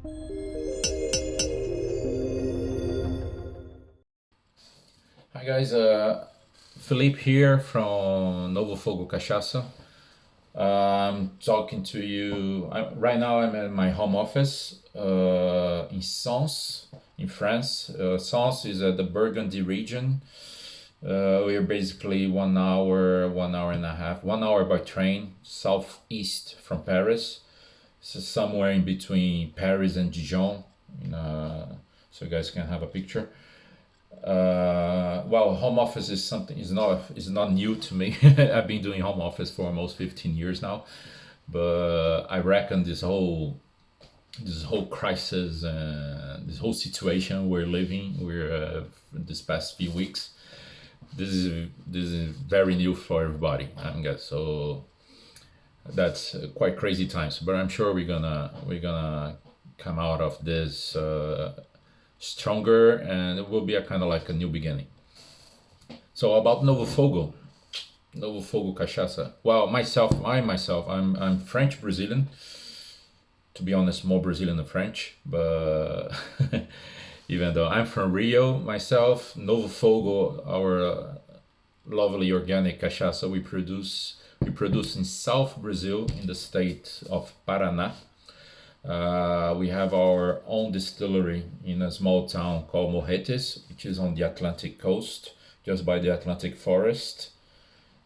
Hi guys, Philippe here from Novo Fogo Cachaça. I'm talking to you right now. I'm in my home office in Sens, in France. Sens is at the Burgundy region. We're basically 1 hour, 1 hour and a half, 1 hour by train southeast from Paris. So somewhere in between Paris and Dijon. So you guys can have a picture. Well, home office is not new to me. I've been doing home office for almost 15 years now, but I reckon this whole crisis and this whole situation we're this past few weeks. This is very new for everybody. I guess so. That's quite crazy times, but I'm sure we're gonna come out of this stronger, and it will be a kind of like a new beginning. So about Novo Fogo Cachaça. Well, I'm French Brazilian. To be honest, more Brazilian than French, but even though I'm from Rio myself, Novo Fogo, our lovely organic cachaça we produce in South Brazil in the state of Paraná. We have our own distillery in a small town called Morretes, which is on the Atlantic coast, just by the Atlantic forest.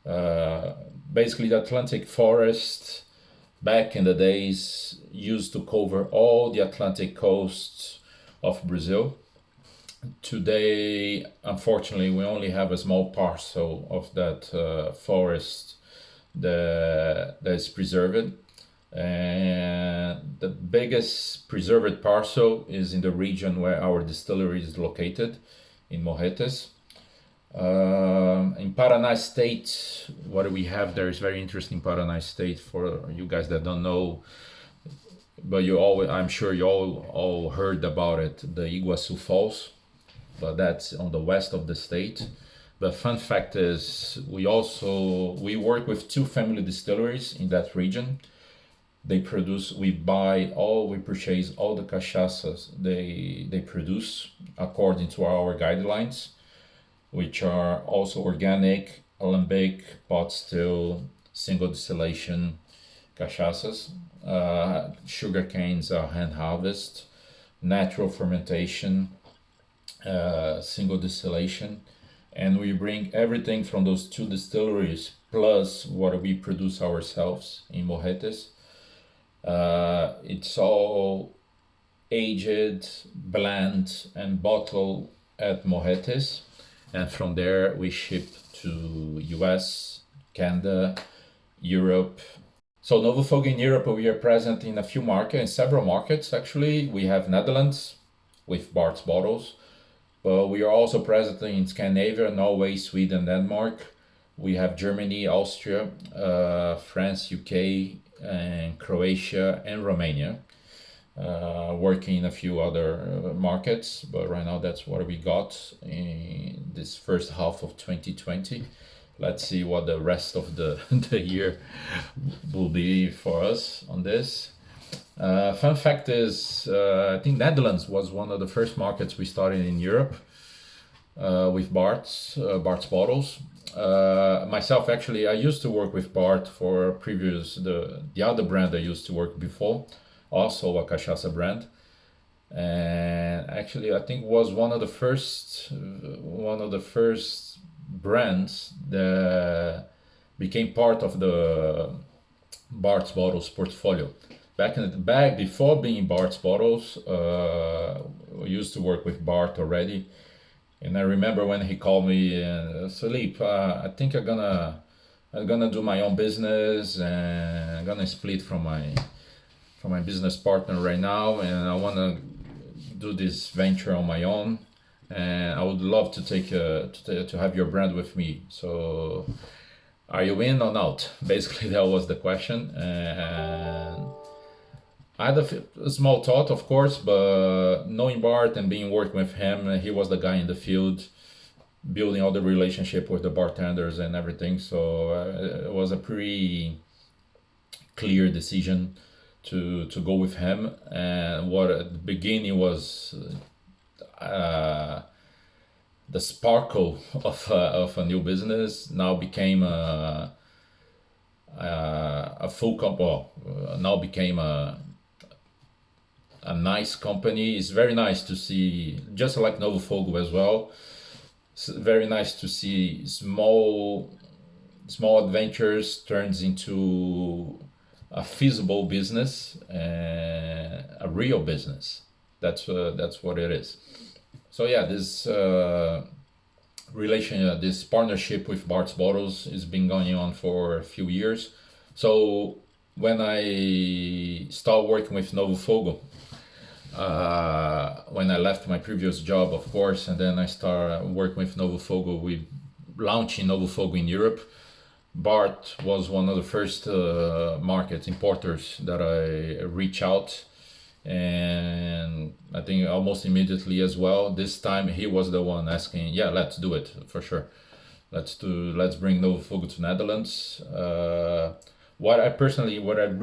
Uh, Basically, the Atlantic forest back in the days used to cover all the Atlantic coast of Brazil. Today, unfortunately, we only have a small parcel of that forest that is preserved, and the biggest preserved parcel is in the region where our distillery is located, in Morretes. In Paraná State, what do we have there is very interesting. Paraná State, for you guys that don't know, but I'm sure you all heard about it, the Iguaçu Falls, but that's on the west of the state. The fun fact is we work with two family distilleries in that region. We purchase all the cachaças they produce according to our guidelines, which are also organic, alembic, pot still, single distillation cachaças. Sugar canes are hand harvest, natural fermentation, single distillation, and we bring everything from those two distilleries plus what we produce ourselves in Morretes. It's all aged, blend, and bottled at Morretes, and from there we ship to US, Canada, Europe. So Novo Fogo in Europe, we are present in a few markets, in several markets actually. We have Netherlands with Bart's bottles, but we are also present in Scandinavia, Norway, Sweden, Denmark. We have Germany, Austria, France, UK, and Croatia and Romania. Working in a few other markets, but right now that's what we got in this first half of 2020. Let's see what the rest of the year will be for us on this. Fun fact is, I think Netherlands was one of the first markets we started in Europe with Bart's bottles. Myself, actually, I used to work with Bart for the other brand I used to work before, also a cachaça brand, and actually I think was one of the first brands that became part of the Bart's Bottles portfolio. Back before being Bart's Bottles, we used to work with Bart already, and I remember when he called me and Philippe, I think I'm gonna do my own business, and I'm gonna split from my business partner right now, and I want to do this venture on my own, and I would love to to have your brand with me. So, are you in or not? Basically, that was the question, and I had a small thought, of course, but knowing Bart and being working with him, he was the guy in the field, building all the relationship with the bartenders and everything. So it was a pretty clear decision to go with him. And what at the beginning was the sparkle of a new business now became a full well, now became a nice company. It's very nice to see, just like Novo Fogo as well. It's very nice to see small adventures turns into a feasible business, a real business. That's what it is. So yeah, this this partnership with Bart's Bottles has been going on for a few years. So when I started working with Novo Fogo, when I left my previous job, of course, and then I started working with Novo Fogo, we launching Novo Fogo in Europe. Bart was one of the first market importers that I reached out, and I think almost immediately as well. This time he was the one asking, "Yeah, let's do it for sure. Let's bring Novo Fogo to Netherlands." What I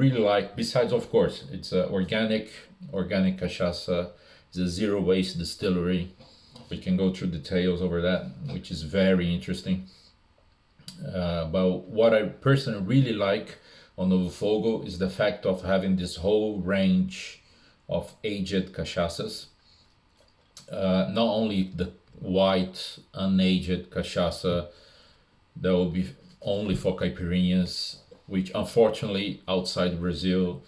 really like, besides of course, it's a organic cachaça. It's a zero waste distillery. We can go through details over that, which is very interesting. But what I personally really like on Novo Fogo is the fact of having this whole range of aged cachaças. Not only the white unaged cachaça that will be only for caipirinhas, which unfortunately outside Brazil,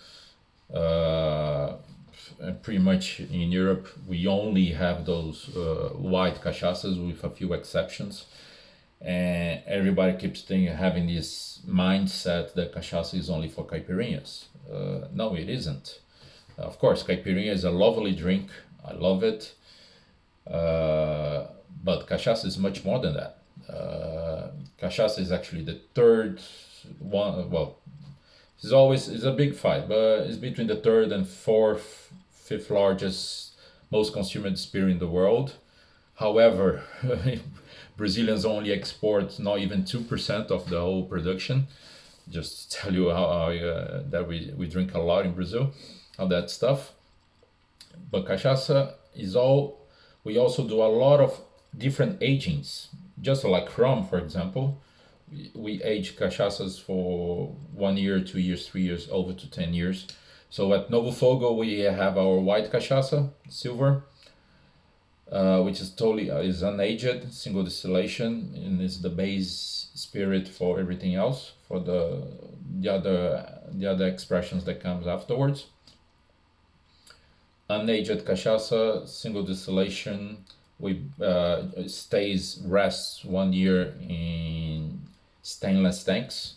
pretty much in Europe, we only have those white cachaças with a few exceptions. And everybody keeps having this mindset that cachaça is only for caipirinhas. No, it isn't. Of course, caipirinha is a lovely drink. I love it. But cachaça is much more than that. Cachaça is actually the third one. Well, it's a big fight, but it's between the third and fifth largest, most consumed spirit in the world. However, Brazilians only export not even 2% of the whole production. Just to tell you how that we drink a lot in Brazil, all that stuff. But cachaça is all. We also do a lot of different agings, just like rum, for example. We age cachaças for 1 year, 2 years, 3 years, over to 10 years. So at Novo Fogo we have our white cachaça, silver, which is totally is unaged, single distillation, and is the base spirit for everything else, for the other expressions that comes afterwards. Unaged cachaça, single distillation, we rests 1 year in stainless tanks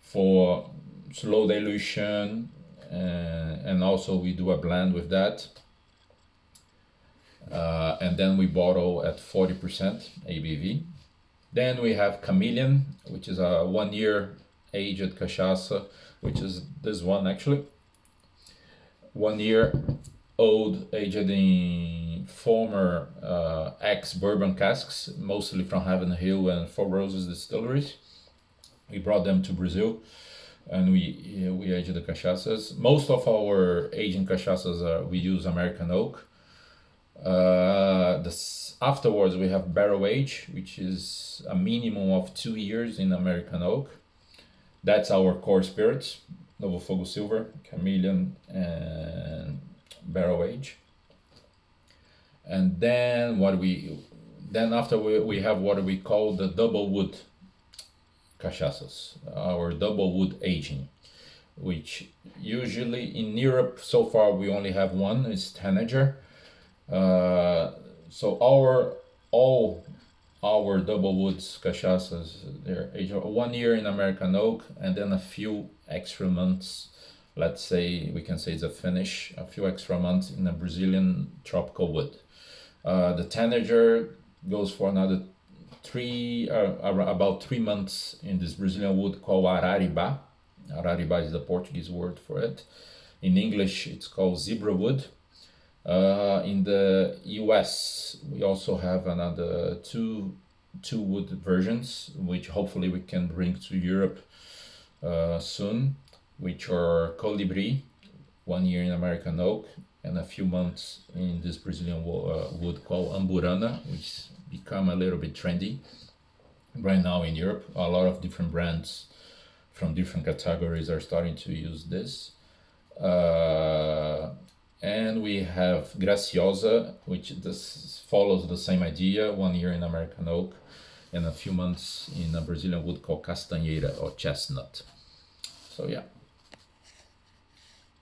for slow dilution, and also we do a blend with that. And then we bottle at 40% ABV. Then we have Chameleon, which is a 1 year aged cachaça, which is this one actually. 1 year old, aged in former ex-bourbon casks, mostly from Heaven Hill and Four Roses distilleries. We brought them to Brazil, and we aged the cachaças. Most of our aging cachaças we use American oak. Afterwards we have barrel age, which is a minimum of 2 years in American oak. That's our core spirits: Novo Fogo Silver, Chameleon, and barrel age. And then after we have what we call the double wood cachaças, our double wood aging, which usually in Europe so far we only have one, is Tanager. So all our double woods cachaças, they're aged 1 year in American oak, and then a few extra months. Let's say we can say it's a finish, a few extra months in a Brazilian tropical wood. The Tanager goes for another about 3 months in this Brazilian wood called Araribá. Araribá is the Portuguese word for it. In English, it's called zebra wood. In the US, we also have another two wood versions, which hopefully we can bring to Europe soon, which are Colibri, 1 year in American oak, and a few months in this Brazilian wood called Amburana, which become a little bit trendy right now in Europe. A lot of different brands from different categories are starting to use this. And we have Graciosa, which follows the same idea, 1 year in American oak and a few months in a Brazilian wood called Castanheira or chestnut. So yeah,